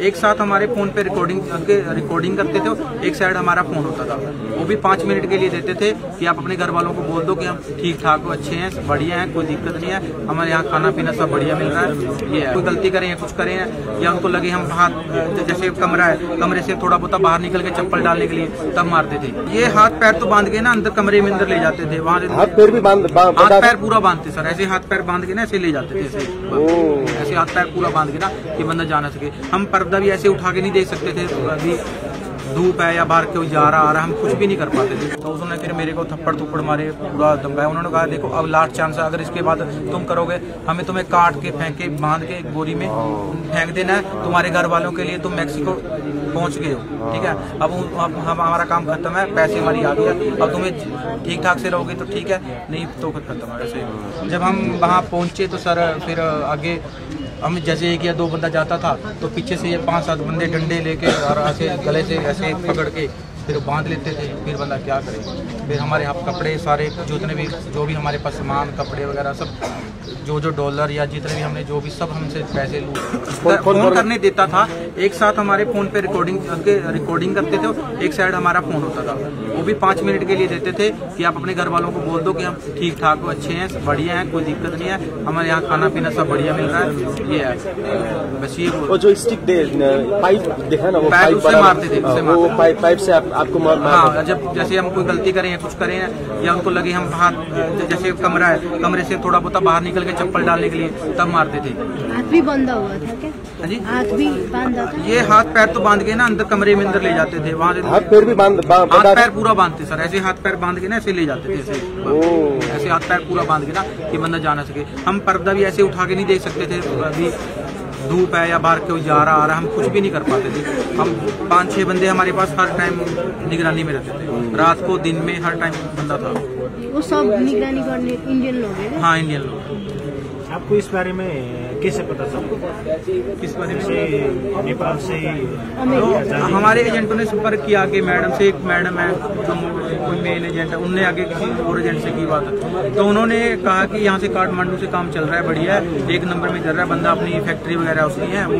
एक साथ हमारे फोन पे रिकॉर्डिंग करते थे, एक साइड हमारा फोन होता था। वो भी 5 मिनट के लिए देते थे कि आप अपने घर वालों को बोल दो कि हम ठीक ठाक हो, अच्छे हैं, बढ़िया हैं, कोई दिक्कत नहीं है, हमारे यहाँ खाना पीना सब बढ़िया मिल रहा है। ये है, कोई गलती करें या कुछ करें या उनको लगे हम हाथ, जैसे कमरा है, कमरे से थोड़ा बहुत बाहर निकल के चप्पल डालने के लिए तब मारते थे। ये हाथ पैर तो बांध के ना अंदर कमरे में अंदर ले जाते थे, वहाँ हाथ पैर भी हाथ पैर पूरा बांधते सर, ऐसे हाथ पैर बांध के ना ऐसे ले जाते थे, ऐसे हाथ पैर पूरा बांध के ना कि बंदा जा ना सके। हम पर्दा भी ऐसे उठा के नहीं देख सकते थे, अभी धूप है या बाहर कोई जा रहा आ रहा, हम कुछ भी नहीं कर पाते थे। तो उसने फिर मेरे को थप्पड़ थप्पड़ मारे, पूरा दबाया। उन्होंने कहा देखो अब लास्ट चांस है, अगर इसके बाद तुम करोगे हमें तुम्हें काट के फेंक के बांध के एक बोरी में फेंक देना है, तुम्हारे घर वालों के लिए तुम मैक्सिको पहुंच गए हो, ठीक है, अब हमारा काम खत्म है, पैसे हमारी आ गया, अब तुम्हें ठीक ठाक से रहोगे तो ठीक है, नहीं तो खत्म है। ऐसे जब हम वहाँ पहुंचे तो सर फिर आगे हम जैसे एक या दो बंदा जाता था तो पीछे से ये 5-7 बंदे डंडे लेके और ऐसे गले से ऐसे पकड़ के फिर बांध लेते थे। फिर बंदा क्या करे, फिर हमारे यहाँ कपड़े सारे जितने भी जो भी हमारे पास सामान कपड़े वगैरह सब जो डॉलर या जितने भी हमने जो भी सब हमसे पैसे फोन करने देता था। एक साथ हमारे फोन पे रिकॉर्डिंग करते थे, एक साइड हमारा फोन होता था। वो भी 5 मिनट के लिए देते थे कि आप अपने घर वालों को बोल दो कि हम ठीक ठाक हो, अच्छे हैं, बढ़िया हैं, कोई दिक्कत नहीं है, हमारे यहाँ खाना पीना सब बढ़िया मिल रहा है। ये है बस, ये वो जो स्टिक पाइप देखा ना, वो पाइप उससे मारते थे, वो पाइप से आपको हाँ, जब जैसे हम कोई गलती करें या कुछ करें या उनको लगे हम हाथ, जैसे कमरा है, कमरे से थोड़ा बहुत बाहर निकल के चप्पल डालने के लिए तब मारते थे। हाथ भी बंधा हुआ था क्या? हाँ जी, हाथ भी बांधा था। ये हाथ पैर तो बांध के ना अंदर कमरे में अंदर ले जाते थे, वहाँ हाथ पैर भी हाथ पैर पूरा बांधते सर, ऐसे हाथ पैर बांध के ना ऐसे ले जाते थे, ऐसे हाथ पैर पूरा बांध के ना कि बंदा जा ना सके। हम पर्दा भी ऐसे उठा के नहीं देख सकते थे, अभी धूप है या बाहर कोई जा रहा आ रहा, हम कुछ भी नहीं कर पाते थे। हम 5-6 बंदे हमारे पास हर टाइम निगरानी में रहते थे, रात को दिन में हर टाइम बंदा था। वो सब निगरानी करने इंडियन लोग हैं? हाँ, इंडियन लोग। आपको इस बारे में कैसे पता चला? किस बारे में? नेपाल से तो हमारे एजेंटों ने संपर्क किया कि मैडम से, एक मैडम है जो कोई मेन एजेंट है, उनने आगे किसी और एजेंट से की बात, तो उन्होंने कहा कि यहाँ से काठमांडू से काम चल रहा है, बढ़िया है, 1 नंबर में चल रहा है, बंदा अपनी फैक्ट्री वगैरह उसकी है, वो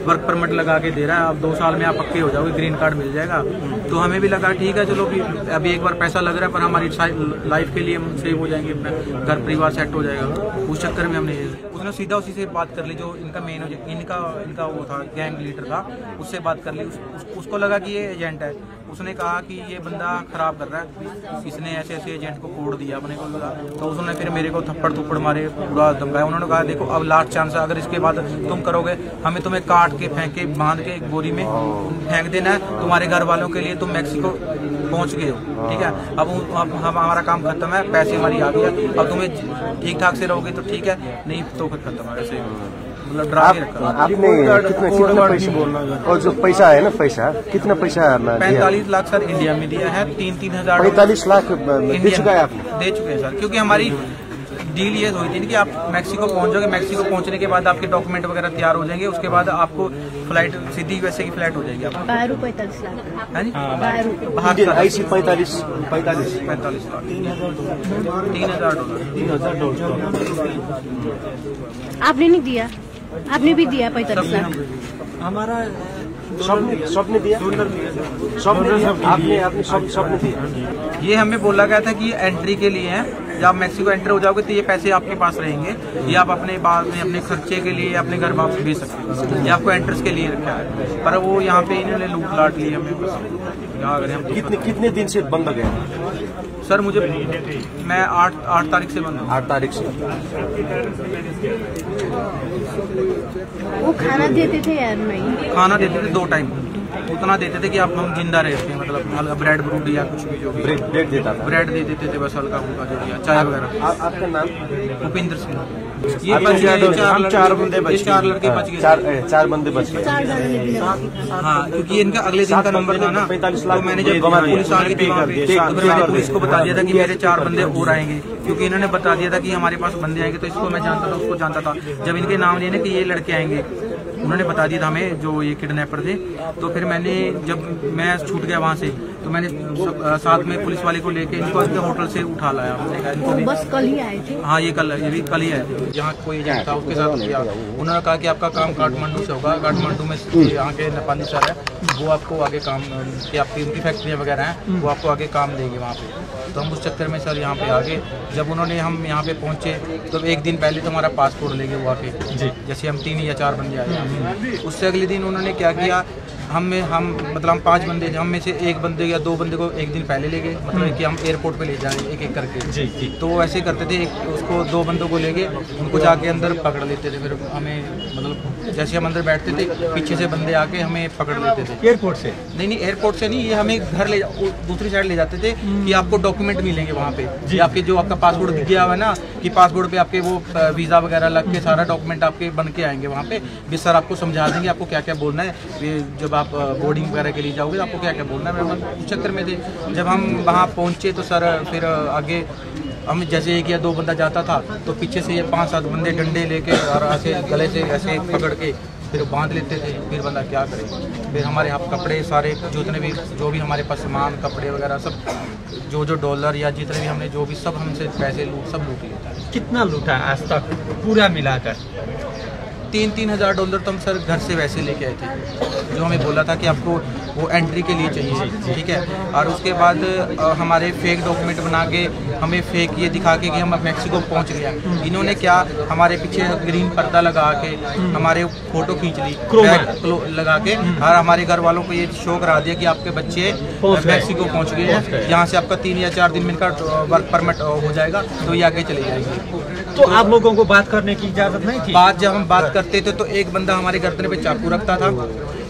वर्क परमिट लगा के दे रहा है, अब 2 साल में आप पक्के हो जाओगे, ग्रीन कार्ड मिल जाएगा। तो हमें भी लगा ठीक है चलो, अभी एक बार पैसा लग रहा है पर हमारी लाइफ के लिए हम सेव हो जाएंगे, अपना घर परिवार सेट हो जाएगा। उस चक्कर में हमने उसने सीधा उसी से बात कर ली जो इनका मेन इनका वो था, गैंग लीडर था, उससे बात कर ली। उसको लगा कि ये एजेंट है, उसने कहा कि ये बंदा खराब कर रहा है, इसने ऐसे ऐसे एजेंट को कोड दिया अपने को, तो उसने फिर मेरे को थप्पड़ थप्पड़ मारे, पूरा दबाया। उन्होंने कहा देखो अब लास्ट चांस है, अगर इसके बाद तुम करोगे हमें तुम्हें काट के फेंक के बांध के एक बोरी में फेंक देना है, तुम्हारे घर वालों के लिए तुम मैक्सिको पहुंच गए हो, ठीक है, अब हमारा काम खत्म है, पैसे हमारी आ गया, अब तुम्हें ठीक ठाक से रहोगे तो ठीक है, नहीं तो खत्म है। ऐसे मतलब डरा के रखा। आपने कितना पैसा बोलना, और जो पैसा है ना, पैसा कितना पैसा 45 लाख सर इंडिया में दिया है, 3-3 हजार 45 लाख दे चुका है आपने? दे चुके हैं सर, क्योंकि हमारी डील ये हुई थी कि आप मैक्सिको पहुंच जाओगे, मैक्सिको पहुंचने के बाद आपके डॉक्यूमेंट वगैरह तैयार हो जाएंगे, उसके बाद आपको फ्लाइट सीधी वैसे की फ्लाइट हो जाएगी। आप 45 लाख है नी, बाहर ऐसी 45 लाख, 3,000 डॉलर। आपने नहीं दिया? आपने भी दिया 45 लाख? हमारा सबने दिया, आपने सबने दिया। ये हमें बोला गया था कि ये एंट्री के लिए है, जब आप मैक्सिको एंटर हो जाओगे तो ये पैसे आपके पास रहेंगे, ये आप अपने बाद में अपने खर्चे के लिए अपने घर वापस भेज सकते हैं, ये आपको एंट्रेंस के लिए रखा है। पर वो यहाँ पे इन्होंने लूट लाट ली हमें, अगर हम कितने दिन से बंद गया सर? मैं 8 तारीख से बंद हूँ। 8 तारीख से। वो खाना देते थे यार? नहीं, खाना देते थे 2 टाइम, उतना देते थे कि आप हम जिंदा रहते हैं, मतलब ब्रेड ब्रूड या कुछ भी जो भी ब्रेड देता था, ब्रेड दे देते थे बस, हल्का फुल्का जो दिया, चाय वगैरह। आपका नाम? भूपिंदर सिंह। ये 4 बंदे बच गए, 4 लड़के बच गए, 4 बंदे बच गए। हाँ, क्योंकि इनका अगले दिन का नंबर था ना, 45 लाख तो मैंने जब पुलिस आ गई थी वहाँ पे, तो मैंने पुलिस को बता दिया था कि मेरे 4 बंदे और आएंगे, क्योंकि इन्होंने बता दिया था कि हमारे पास बंदे आएंगे, तो इसको मैं जानता था, उसको जानता था। जब इनके नाम लिए ना कि ये लड़के आएंगे, उन्होंने बता दिया था हमें जो ये किडनैपर थे। तो फिर मैंने जब मैं छूट गया वहाँ से तो मैंने साथ में पुलिस वाले को लेके इनको होटल से उठा लाया। इनको भी बस कल ही आए थे। हाँ, ये भी कल ही आए थे। जहाँ कोई एजेंट था उसके साथ किया। उन्होंने कहा कि आपका काम काठमांडू से होगा, काठमांडू में यहाँ के नेपाली सर है, वो आपको आगे काम कि आपकी उनकी फैक्ट्रियाँ वगैरह हैं, वो आपको आगे काम देंगे वहाँ पे। तो हम उस चक्कर में सर यहाँ पे आ गए। जब उन्होंने हम यहाँ पे पहुँचे तो एक दिन पहले तो हमारा पासपोर्ट ले गए वहाँ पे जी। जैसे हम 3 या 4 बंदे आए, उससे अगले दिन उन्होंने क्या किया, हम मतलब हम 5 बंदे थे, हम में से 1 बंदे या 2 बंदे को एक दिन पहले ले गए, मतलब कि हम एयरपोर्ट पे ले जाएंगे एक एक करके जी जी। तो वो ऐसे करते थे, उसको 2 बंदों को ले गए, उनको जाके अंदर पकड़ लेते थे। फिर हमें मतलब जैसे हम अंदर बैठते थे पीछे से बंदे आके हमें पकड़ लेते थे। एयरपोर्ट से? नहीं, एयरपोर्ट से नहीं, ये हमें घर दूसरी साइड ले जाते थे कि आपको डॉक्यूमेंट मिलेंगे वहाँ पे जी। आपके जो आपका पासपोर्ट दिख गया हुआ है ना, कि पासपोर्ट पे आपके वो वीज़ा वगैरह लग के सारा डॉक्यूमेंट आपके बन के आएंगे वहाँ पे भी। सर आपको समझा देंगे आपको क्या क्या बोलना है, ये जब आप बोर्डिंग वगैरह के लिए जाओगे तो आपको क्या क्या बोलना है। उस चक्कर में थे। जब हम वहाँ पहुँचे तो सर फिर आगे हम जैसे 1 या 2 बंदा जाता था तो पीछे से ये 5-7 बंदे डंडे लेके और ऐसे गले से ऐसे पकड़ के फिर बांध लेते थे। फिर बंदा क्या करे, फिर हमारे यहाँ कपड़े सारे जितने भी जो भी हमारे पास सामान कपड़े वगैरह सब जो डॉलर या जितने भी हमने जो भी सब हमसे पैसे सब लूट लेता है। कितना लूटा आज तक पूरा मिलाकर? 3-3 हज़ार डॉलर तो हम सर घर से वैसे लेके आए थे, जो हमें बोला था कि आपको वो एंट्री के लिए चाहिए, ठीक है। और उसके बाद हमारे फेक डॉक्यूमेंट बना के हमें फेक ये दिखा के कि हम मैक्सिको पहुंच गया। इन्होंने क्या हमारे पीछे ग्रीन पर्दा लगा के हमारे फोटो खींच ली लगा के, और हमारे घर वालों को ये शो करा दिया कि आपके बच्चे मैक्सिको पहुँच गए हैं, यहाँ से आपका 3 या 4 दिन में इनका वर्क परमिट हो जाएगा तो ये आगे चले जाएंगे। तो आप लोगों को बात करने की इजाज़त नहीं थी? जब हम बात करते थे तो एक बंदा हमारे गर्दन पे चाकू रखता था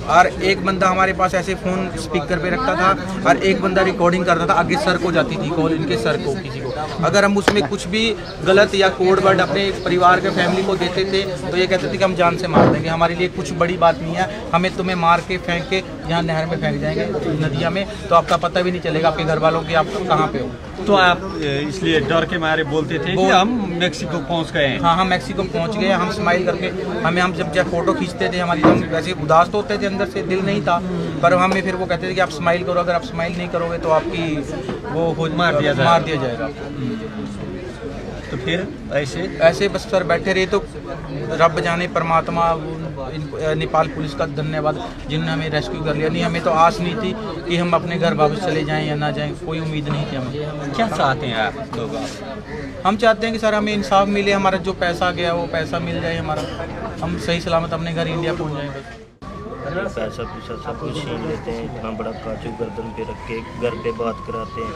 और एक बंदा हमारे पास ऐसे फ़ोन स्पीकर पे रखता था और एक बंदा रिकॉर्डिंग करता था। आगे सर को जाती थी कॉल, इनके सर को किसी को। अगर हम उसमें कुछ भी गलत या कोड वर्ड अपने परिवार के फैमिली को देते थे तो ये कहते थे कि हम जान से मार देंगे, हमारे लिए कुछ बड़ी बात नहीं है, हमें तुम्हें मार के फेंक के यहाँ नहर में फेंक जाएंगे नदिया में, तो आपका पता भी नहीं चलेगा आपके घर वालों की आप कहाँ पे हो। तो आप इसलिए डर के मारे बोलते थे कि हम मैक्सिको पहुंच गए हैं? हाँ, हम मैक्सिको पहुंच गए। हम स्माइल करके हम जब फोटो खींचते थे हमारी, हम वैसे उदास तो होते थे, अंदर से दिल नहीं था, पर हमें फिर वो कहते थे कि आप स्माइल करो, अगर आप स्माइल नहीं करोगे तो आपकी वो मार दिया जाएगा। तो फिर ऐसे बस सर बैठे रहे। तो रब जाने परमात्मा नेपाल पुलिस का धन्यवाद जिन्होंने हमें रेस्क्यू कर लिया। नहीं, हमें तो आस नहीं थी कि हम अपने घर वापस चले जाएं या ना जाएं, कोई उम्मीद नहीं थी हमें। क्या चाहते हैं आप लोग? हम चाहते हैं कि सर हमें इंसाफ मिले, हमारा जो पैसा गया वो पैसा मिल जाए, हमारा हम सही सलामत अपने घर इंडिया पहुँच जाएंगे। पैसा पूछा सब कुछ छीन लेते हैं, इतना बड़ा काजू गर्दन पे रख के घर पे बात कराते हैं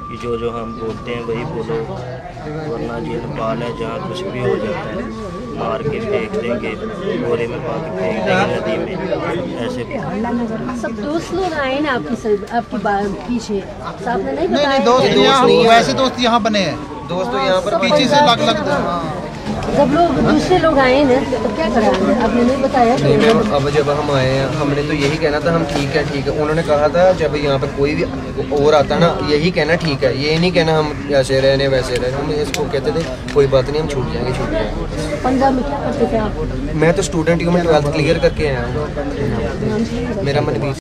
कि जो हम बोलते हैं वही बोलो, वरना ये नेपाल है जहाँ कुछ भी हो जाता है, मार के फेंक देंगे, बोरे में पा के फेंक देंगे नदी में। ऐसे सब दोस्त लोग आए ना आपकी पीछे, आपने नहीं बताया? नहीं, दोस्त यहाँ वैसे दोस्त यहाँ बने हैं, दोस्त तो यहाँ पर पीछे से लग जब लोग दूसरे लोग आए ना तो क्या कराएंगे? आपने नहीं बताया? नहीं मैम, अब जब हम आए हैं हमने तो यही कहना था हम ठीक है। उन्होंने कहा था जब यहाँ पर कोई भी और आता ना यही कहना ठीक है, ये नहीं कहना हम ऐसे रहने वैसे रहे। हम इसको कहते थे कोई बात नहीं, हम छूट जाएंगे। पंजाब में क्या करते थे आप? मैं तो स्टूडेंट हूँ, मैं 12th क्लियर करके आया हूँ। मेरा मनवीर।